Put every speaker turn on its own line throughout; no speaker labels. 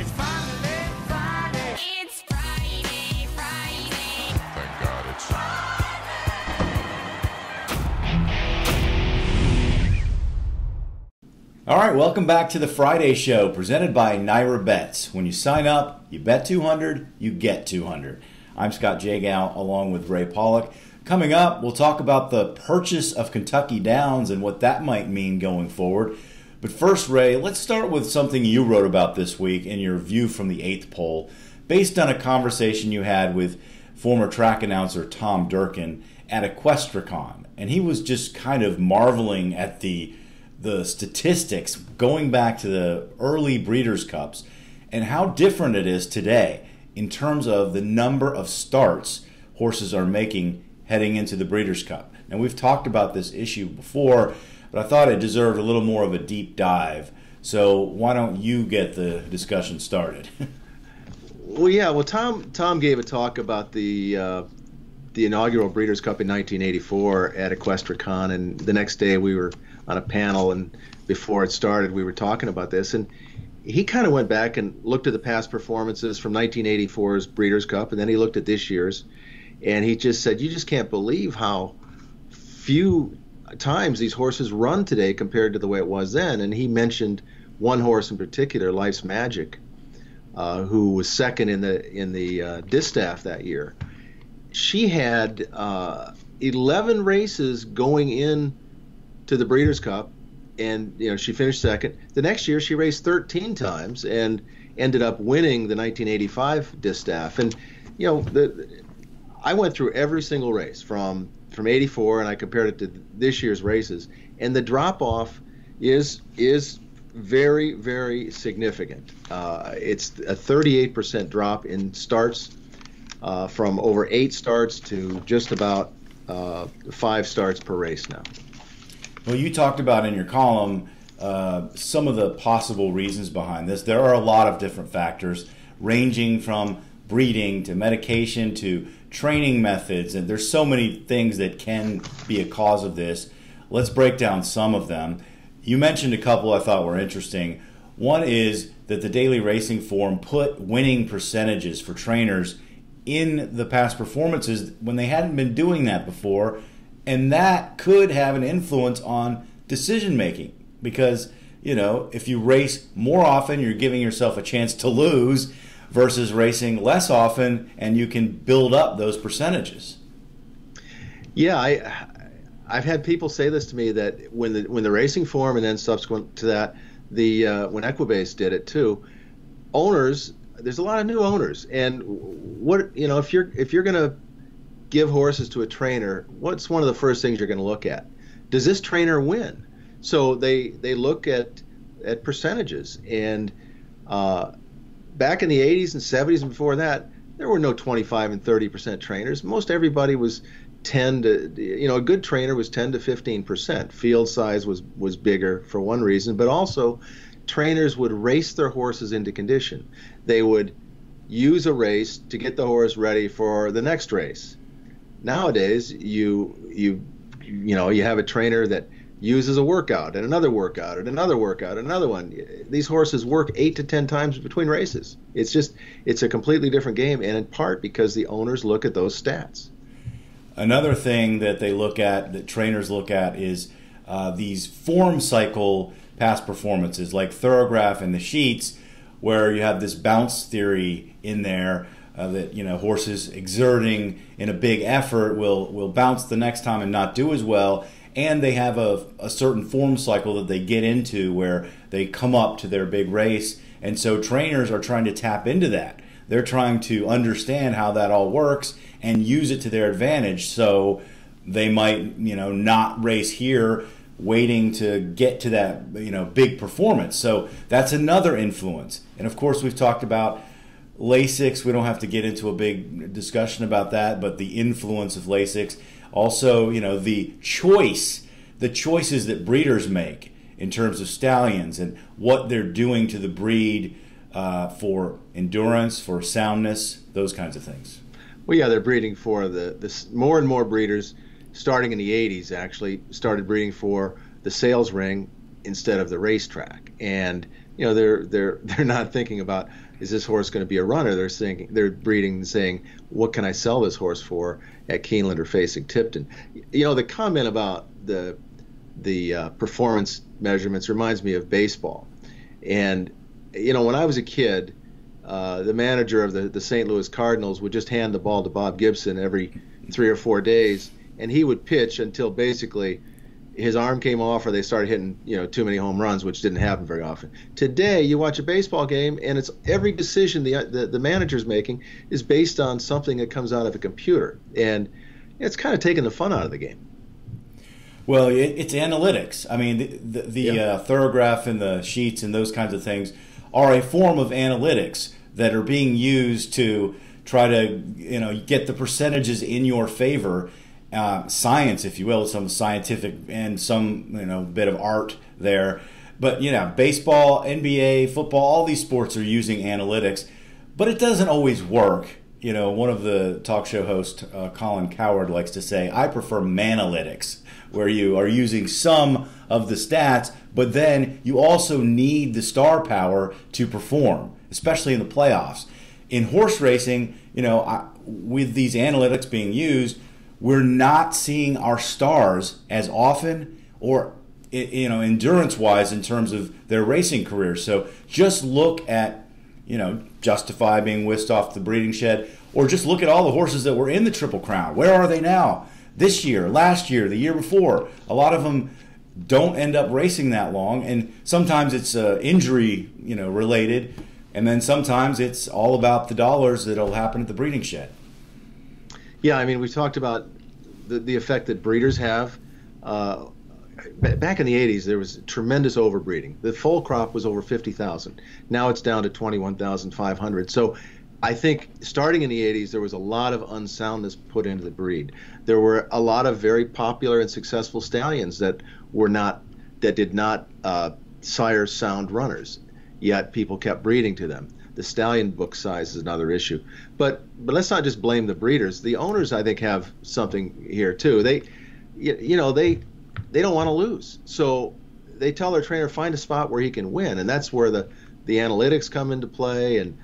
finally Friday. It's Friday, Friday.
Thank God it's
All right, welcome back to the Friday Show, presented by Naira Bets. When you sign up, you bet 200, you get 200. I'm Scott Jagow, along with Ray Pollock. Coming up, we'll talk about the purchase of Kentucky Downs and what that might mean going forward. But first, Ray, let's start with something you wrote about this week in your View from the Eighth Pole, based on a conversation you had with former track announcer Tom Durkin at Equestricon. And he was just kind of marveling at the statistics going back to the early Breeders' Cups and how different it is today in terms of the number of starts horses are making heading into the Breeders' Cup. Now, we've talked about this issue before, but I thought it deserved a little more of a deep dive. So why don't you get the discussion started?
Well, Tom gave a talk about the inaugural Breeders' Cup in 1984 at Equestricon, and the next day we were on a panel, and before it started we were talking about this, and he kind of went back and looked at the past performances from 1984's Breeders' Cup, and then he looked at this year's, and he just said, you just can't believe how few times these horses run today compared to the way it was then. And he mentioned one horse in particular, Life's Magic, who was second in the distaff that year. She had 11 races going in to the Breeders' Cup, and she finished second. The next year she raced 13 times and ended up winning the 1985 distaff. And I went through every single race from 84, and I compared it to this year's races, and the drop off is very, very significant. It's a 38% drop in starts, from over 8 starts to just about 5 starts per race now.
Well, you talked about in your column some of the possible reasons behind this. There are a lot of different factors, ranging from breeding to medication to training methods, and there's so many things that can be a cause of this. Let's break down some of them. You mentioned a couple I thought were interesting. One is that the Daily Racing Form put winning percentages for trainers in the past performances when they hadn't been doing that before, and that could have an influence on decision making, because if you race more often, you're giving yourself a chance to lose, versus racing less often, and you can build up those percentages.
Yeah, I've had people say this to me, that when the Racing Form, and then subsequent to that, when Equibase did it too, owners, there's a lot of new owners, and if you're going to give horses to a trainer, what's one of the first things you're going to look at? Does this trainer win? So they look at percentages, and back in the 80s and 70s and before that, there were no 25 and 30% trainers. Most everybody was 10 to, a good trainer was 10 to 15%. Field size was bigger for one reason, but also trainers would race their horses into condition. They would use a race to get the horse ready for the next race. Nowadays, you have a trainer that uses a workout and another workout and another workout and another one. These horses work 8 to 10 times between races. It's a completely different game, and in part because the owners look at those stats.
Another thing that they look at, that trainers look at, is these form cycle past performances, like Thorograph and the Sheets, where you have this bounce theory in there, that horses exerting in a big effort will bounce the next time and not do as well, and they have a certain form cycle that they get into where they come up to their big race, and so trainers are trying to tap into that. They're trying to understand how that all works and use it to their advantage, so they might not race here waiting to get to that big performance. So that's another influence. And of course, we've talked about Lasix. We don't have to get into a big discussion about that, but the influence of Lasix. Also, the choices that breeders make in terms of stallions and what they're doing to the breed for endurance, for soundness, those kinds of things.
Well, yeah, they're breeding for the more and more breeders, starting in the 80s, actually started breeding for the sales ring instead of the racetrack. And they're not thinking about, is this horse going to be a runner? They're breeding and saying, what can I sell this horse for at Keeneland or facing Tipton? The comment about the performance measurements reminds me of baseball. And when I was a kid, the manager of the St. Louis Cardinals would just hand the ball to Bob Gibson every 3 or 4 days, and he would pitch until basically his arm came off or they started hitting too many home runs, which didn't happen very often. Today, you watch a baseball game, and it's every decision the manager's making is based on something that comes out of a computer, and it's kind of taking the fun out of the game.
Well, it's analytics. I mean, the Thorograph and the sheets and those kinds of things are a form of analytics that are being used to try to get the percentages in your favor. Science, if you will, some scientific and some bit of art there. But baseball, NBA, football, all these sports are using analytics, but it doesn't always work. One of the talk show hosts, Colin Cowherd, likes to say, I prefer manalytics, where you are using some of the stats, but then you also need the star power to perform, especially in the playoffs. In horse racing, with these analytics being used, we're not seeing our stars as often, or endurance-wise in terms of their racing careers. So just look at Justify being whisked off the breeding shed, or just look at all the horses that were in the Triple Crown. Where are they now? This year, last year, the year before. A lot of them don't end up racing that long, and sometimes it's injury related, and then sometimes it's all about the dollars that'll happen at the breeding shed.
Yeah, I mean, we talked about the effect that breeders have. Back in the 80s, there was tremendous overbreeding. The foal crop was over 50,000. Now it's down to 21,500. So I think starting in the 80s, there was a lot of unsoundness put into the breed. There were a lot of very popular and successful stallions that did not sire sound runners, yet people kept breeding to them. The stallion book size is another issue. But let's not just blame the breeders. The owners, I think, have something here too. They don't want to lose. So they tell their trainer, find a spot where he can win. And that's where the analytics come into play. And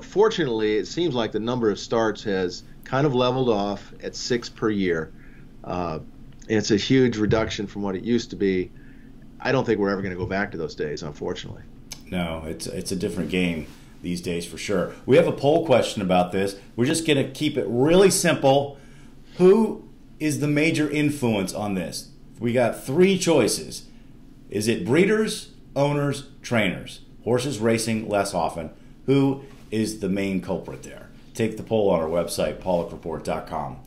fortunately, it seems like the number of starts has kind of leveled off at 6 per year. It's a huge reduction from what it used to be. I don't think we're ever going to go back to those days, unfortunately.
No, it's a different game these days for sure. We have a poll question about this. We're just going to keep it really simple. Who is the major influence on this? We got 3 choices. Is it breeders, owners, trainers? Horses racing less often. Who is the main culprit there? Take the poll on our website, PollockReport.com.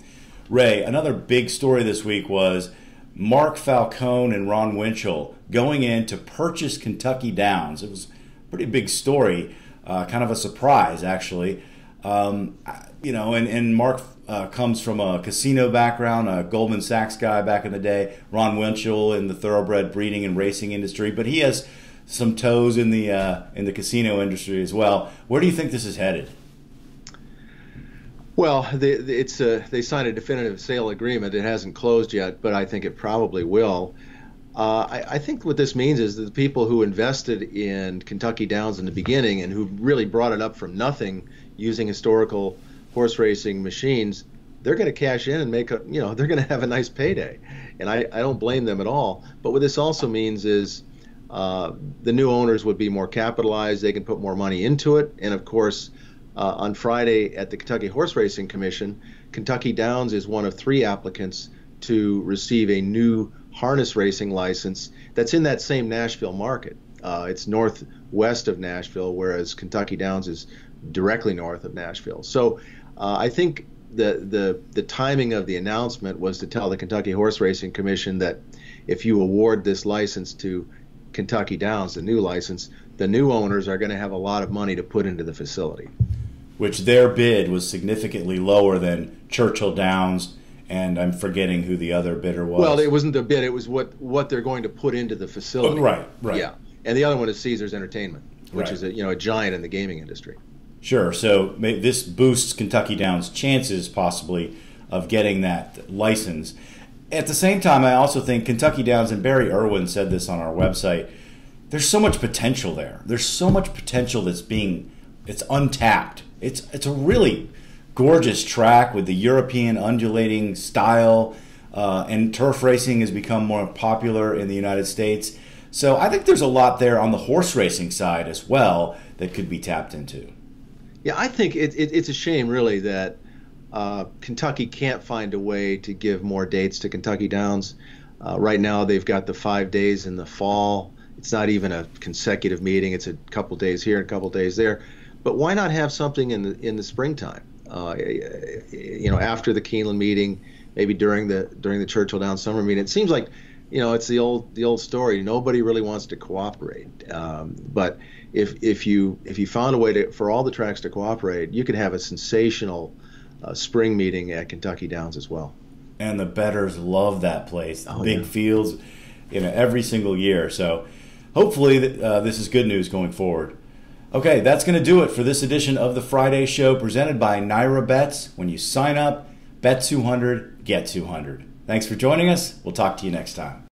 Ray, another big story this week was Mark Falcone and Ron Winchell going in to purchase Kentucky Downs. It was a pretty big story, kind of a surprise, actually. And Mark comes from a casino background, a Goldman Sachs guy back in the day. Ron Winchell in the thoroughbred breeding and racing industry, but he has some toes in the casino industry as well. Where do you think this is headed?
Well, they signed a definitive sale agreement. It hasn't closed yet, but I think it probably will. I think what this means is that the people who invested in Kentucky Downs in the beginning and who really brought it up from nothing using historical horse racing machines, they're going to cash in and they're going to have a nice payday. And I don't blame them at all. But what this also means is the new owners would be more capitalized. They can put more money into it. And of course, on Friday at the Kentucky Horse Racing Commission, Kentucky Downs is one of 3 applicants to receive a new harness racing license that's in that same Nashville market. It's northwest of Nashville, whereas Kentucky Downs is directly north of Nashville. So I think the timing of the announcement was to tell the Kentucky Horse Racing Commission that if you award this license to Kentucky Downs, the new license, the new owners are going to have a lot of money to put into the facility.
Which their bid was significantly lower than Churchill Downs, and I'm forgetting who the other bidder was.
Well, it wasn't the bid; it was what they're going to put into the facility.
Oh, right.
Yeah, and the other one is Caesars Entertainment, which is a giant in the gaming industry.
Sure. So this boosts Kentucky Downs' chances possibly of getting that license. At the same time, I also think Kentucky Downs, and Barry Irwin said this on our website, there's so much potential there. There's so much potential it's untapped. It's a really gorgeous track with the European undulating style, and turf racing has become more popular in the United States. So I think there's a lot there on the horse racing side as well that could be tapped into.
Yeah, I think it's a shame, really, that Kentucky can't find a way to give more dates to Kentucky Downs. Right now, they've got the 5 days in the fall. It's not even a consecutive meeting. It's a couple days here and a couple days there. But why not have something in the springtime? After the Keeneland meeting, maybe during the Churchill Downs summer meeting. It seems like, it's the old story. Nobody really wants to cooperate. But if you found a way for all the tracks to cooperate, you could have a sensational spring meeting at Kentucky Downs as well.
And the bettors love that place.
Oh,
Big
yeah.
fields, every single year. So hopefully this is good news going forward. Okay, that's going to do it for this edition of the Friday Show presented by Naira Bets. When you sign up, bet 200, get 200. Thanks for joining us. We'll talk to you next time.